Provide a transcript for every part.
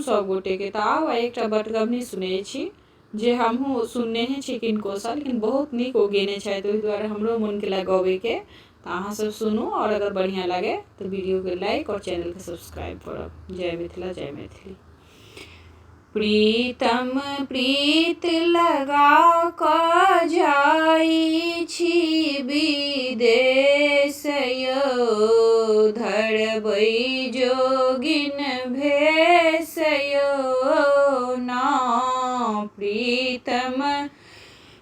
सब गोटे के। आउ एक बटगबनी सुनै छी जे हमहूँ सुनने छी किनकोसँ, लेकिन बहुत नीक ओ गेने छथि, ओहि दुआरे हमरो मोन केलक गबैके। तऽ अहाँ सब सुनू, और अगर बढ़िया लगे तो वीडियो के लाइक और चैनल के सब्सक्राइब करब। जय मिथिला, जय मैथिली। प्रीतम प्रीत लगा कऽ जाइ छी विदेश यौ, धरबै जोगिन भेष यौ ना। प्रीतम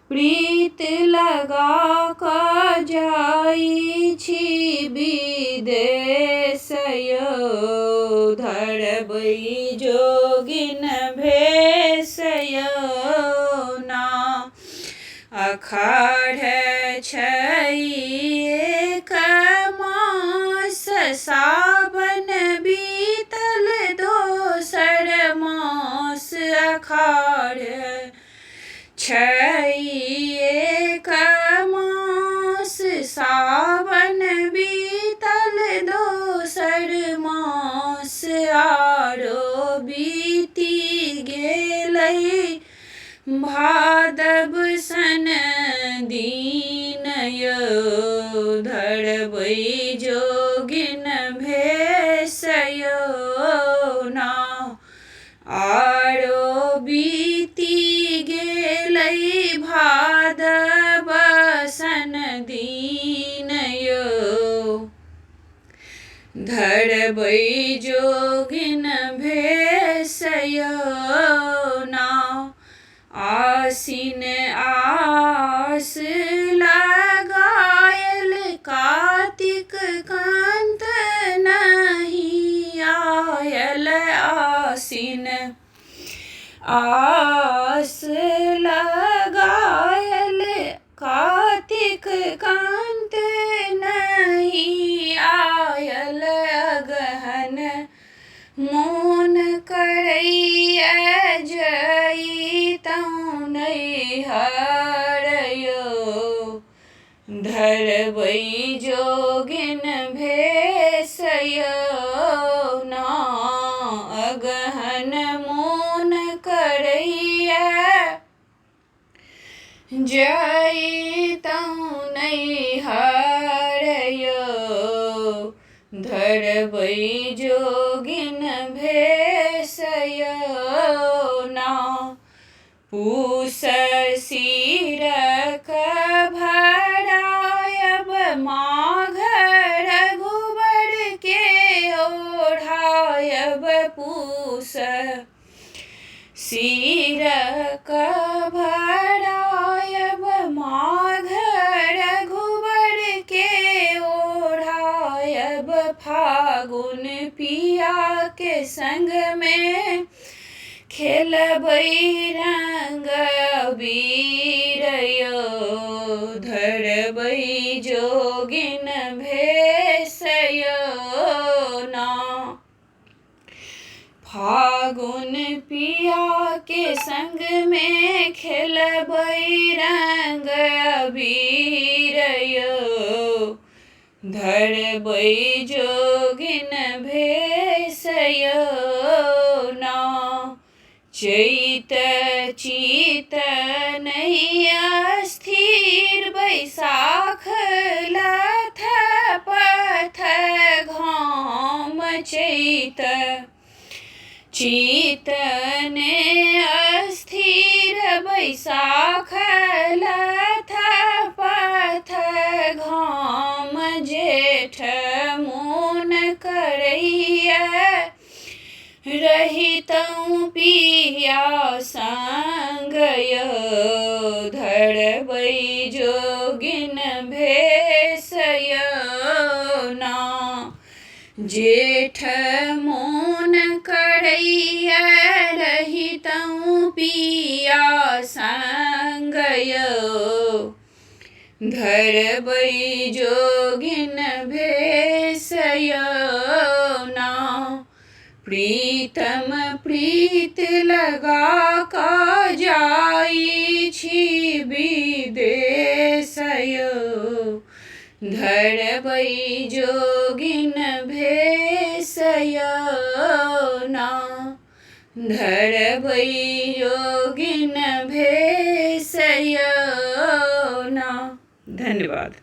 प्रीत लगा कऽ जाइ छी विदेश यौ, धरबै जोगिन भेष यौ ना। अखाढ़ छै एक मास, सावन बीतल दोसर मास। अखाढ़ छै एक मास, सावन बीतल दोसर मास। आरो बीती गेलै भादव सन दिन यौ, धरबै जोगिन भेष यौ ना। आरो बीती गेलै भादव सन दिन यौ, धरबै जोगिन भेष यौ ना। आसिन आस लगायल, कार्तिक कान्त नहीं आयल। आसिन आस लगायल, कार्तिक कान्त नहीं आयल। अगहन मोन करैया जइतौं नैहर यौ, धरबै जोगिन भेष यौ ना। अगहन मोन करैया जइतौं नैहर यौ, धरबै जोगिन भेष यौ ना। पूस सिरक भरायब, माघ रघुबर के ओढ़ायब। पूस सिरक भरायब, माघ रघुबर के ओढ़ायब। फागुन पिया के संग में खेलबै रंग अबीर यौ, धरबै जोगिन भेष यौ ना। फागुन पिया के संग में खेलबै रंग अबीर यौ, धरबै जोगिन भेष यौ ना। चैत चित नहीं स्थिर, बैसाख लथ पथ घाम। चैत चित ने अस्थिर, बैसाख लथ पथ घाम। जेठ मोन करैया रहितौं पिया संग यौ, धरबै जोगिन भेष यौ ना। जेठ मोन करैया रहितौं पिया संग यौ, धरबै जोगिन भेष यौ ना। प्रीतम प्रीत लगा कऽ जाइ छी विदेश यौ, धरबै जोगिन भेष यौ ना। धरबै योगिन भेषयौना। धन्यवाद।